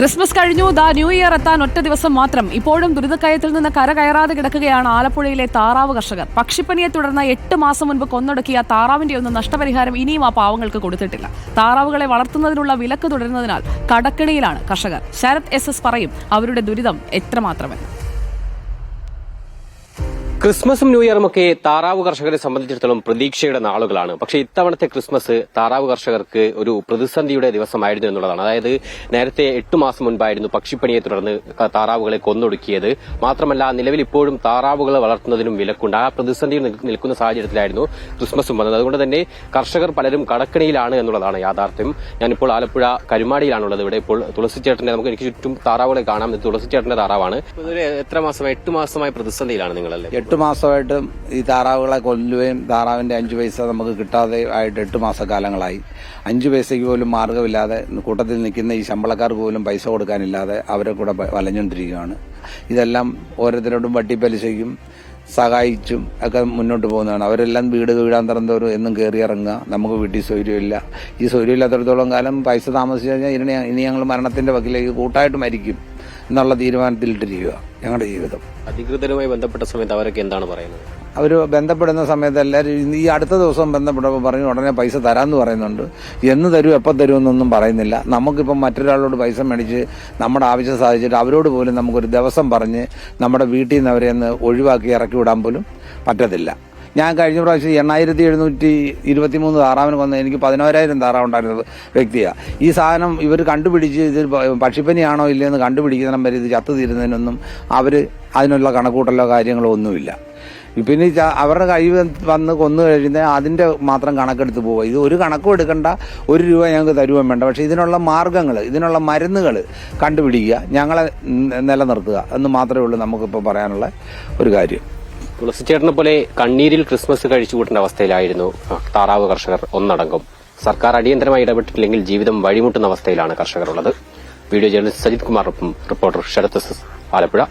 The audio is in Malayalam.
ക്രിസ്മസ് കഴിഞ്ഞു, ന്യൂ ഇയർ എത്താൻ ഒറ്റ ദിവസം മാത്രം. ഇപ്പോഴും ദുരിതക്കയത്തിൽ നിന്ന് കരകയറാതെ കിടക്കുകയാണ് ആലപ്പുഴയിലെ താറാവ് കർഷകർ. പക്ഷിപ്പനിയെ തുടർന്ന് 8 മാസം മുൻപ് കൊന്നൊടുക്കിയ താറാവിന്റെ ഒന്നും നഷ്ടപരിഹാരം ഇനിയും ആ പാവങ്ങൾക്ക് കൊടുത്തിട്ടില്ല. താറാവുകളെ വളർത്തുന്നതിനുള്ള വിലക്ക് തുടരുന്നതിനാൽ കടക്കിണിയിലാണ് കർഷകർ. ശരത് SS പറയും അവരുടെ ദുരിതം എത്രമാത്രമെന്ന്. ക്രിസ്മസും ന്യൂ ഇയറും ഒക്കെ താറാവ് കർഷകരെ സംബന്ധിച്ചിടത്തോളം പ്രതീക്ഷയുടെ നാളുകളാണ്. പക്ഷേ ഇത്തവണത്തെ ക്രിസ്മസ് താറാവ് കർഷകർക്ക് ഒരു പ്രതിസന്ധിയുടെ ദിവസമായിരുന്നു എന്നുള്ളതാണ്. അതായത് നേരത്തെ 8 മാസം മുൻപായിരുന്നു പക്ഷിപ്പനിയെ തുടർന്ന് താറാവുകളെ കൊന്നൊടുക്കിയത്. മാത്രമല്ല, നിലവിൽ ഇപ്പോഴും താറാവുകളെ വളർത്തുന്നതിനും വിലക്കുണ്ട്. ആ പ്രതിസന്ധിയിൽ നിൽക്കുന്ന സാഹചര്യത്തിലായിരുന്നു ക്രിസ്മസും വന്നത്. അതുകൊണ്ട് തന്നെ കർഷകർ പലരും കടക്കണിയിലാണ് എന്നുള്ളതാണ് യാഥാർത്ഥ്യം. ഞാനിപ്പോൾ ആലപ്പുഴ കരുമാടിയിലാണുള്ളത്. ഇവിടെ ഇപ്പോൾ തുളസിച്ചേട്ടന്റെ എനിക്ക് ചുറ്റും താറാവുകളെ കാണാം. തുളസിച്ചേട്ടന്റെ താറാവാണ്. എത്ര മാസമായി? 8 മാസമായി പ്രതിസന്ധിയിലാണ് നിങ്ങളല്ലേ? 8 മാസമായിട്ട് ഈ താറാവുകളെ കൊല്ലുകയും താറാവിന്റെ 5 പൈസ നമുക്ക് കിട്ടാതെ ആയിട്ട് 8 മാസക്കാലങ്ങളായി. 5 പൈസയ്ക്ക് പോലും മാർഗമില്ലാതെ കൂട്ടത്തിൽ നിൽക്കുന്ന ഈ ശമ്പളക്കാർക്ക് പോലും പൈസ കൊടുക്കാനില്ലാതെ അവരെ കൂടെ വലഞ്ഞുകൊണ്ടിരിക്കുകയാണ്. ഇതെല്ലാം ഓരോരുത്തരോടും വട്ടിപ്പലിശയ്ക്കും സഹായിച്ചും ഒക്കെ മുന്നോട്ട് പോകുന്നതാണ്. അവരെല്ലാം വീടാന്തരം തോറും എന്നും കയറിയിറങ്ങുക. നമുക്ക് വീട്ടിൽ സൗകര്യമില്ല. ഈ സൗകര്യമില്ലാത്തടത്തോളം കാലം പൈസ താമസിച്ചു കഴിഞ്ഞാൽ ഇനി ഞങ്ങൾ മരണത്തിന്റെ വക്കിലേക്ക് കൂട്ടായിട്ട് മരിക്കും എന്നുള്ള തീരുമാനത്തിലിട്ടിരിക്കുക ഞങ്ങളുടെ ജീവിതം. അധികൃതരുമായി ബന്ധപ്പെട്ട സമയത്ത് അവരൊക്കെ എന്താണ് പറയുന്നത്? അവർ ബന്ധപ്പെടുന്ന സമയത്ത് എല്ലാവരും ഈ അടുത്ത ദിവസം ബന്ധപ്പെട്ടപ്പോൾ പറഞ്ഞു ഉടനെ പൈസ തരാമെന്ന് പറയുന്നുണ്ട്. എന്ന് തരും എപ്പോൾ തരുമെന്നൊന്നും പറയുന്നില്ല. നമുക്കിപ്പം മറ്റൊരാളോട് പൈസ മേടിച്ച് നമ്മുടെ ആവശ്യം സാധിച്ചിട്ട് അവരോട് പോലും നമുക്കൊരു ദിവസം പറഞ്ഞ് നമ്മുടെ വീട്ടിൽ നിന്ന് അവരെ ഒന്ന് ഒഴിവാക്കി ഇറക്കി വിടാൻ പോലും പറ്റത്തില്ല. ഞാൻ കഴിഞ്ഞ പ്രാവശ്യം 8723 താറാവിന് കൊന്ന എനിക്ക് 11000 താറാവുണ്ടായിരുന്നത് വ്യക്തിയാണ്. ഈ സാധനം ഇവർ കണ്ടുപിടിച്ച് ഇത് പക്ഷിപ്പനിയാണോ ഇല്ലയെന്ന് കണ്ടുപിടിക്കുന്നതിനും വരെ ഇത് ചത്തു തീരുന്നതിനൊന്നും അവർ അതിനുള്ള കണക്കൂട്ടലോ കാര്യങ്ങളോ ഒന്നുമില്ല. പിന്നെ അവരുടെ കൈ വന്ന് കൊന്നു കഴിഞ്ഞാൽ അതിന്റെ മാത്രം കണക്കെടുത്ത് പോവുക. ഇത് ഒരു കണക്കും എടുക്കണ്ട, 1 രൂപ ഞങ്ങൾക്ക് തരുവാൻ വേണ്ട. പക്ഷെ ഇതിനുള്ള മാർഗങ്ങൾ, ഇതിനുള്ള മരുന്നുകൾ കണ്ടുപിടിക്കുക, ഞങ്ങളെ നിലനിർത്തുക എന്ന് മാത്രമേ ഉള്ളൂ നമുക്കിപ്പോൾ പറയാനുള്ള ഒരു കാര്യം. തുളസിച്ചേട്ടനെ പോലെ കണ്ണീരിൽ ക്രിസ്മസ് കഴിച്ചുകൂട്ടേണ്ട അവസ്ഥയിലായിരുന്നു താറാവ് കർഷകർ ഒന്നടങ്കം. സർക്കാർ അടിയന്തരമായി ഇടപെട്ടില്ലെങ്കിൽ ജീവിതം വഴിമുട്ടുന്ന അവസ്ഥയിലാണ് കർഷകർ ഉള്ളത്. വീഡിയോ ജേർണലിസ്റ്റ് സജിത് കുമാറിനൊപ്പം റിപ്പോർട്ടർ ശരത് SS, ആലപ്പുഴ.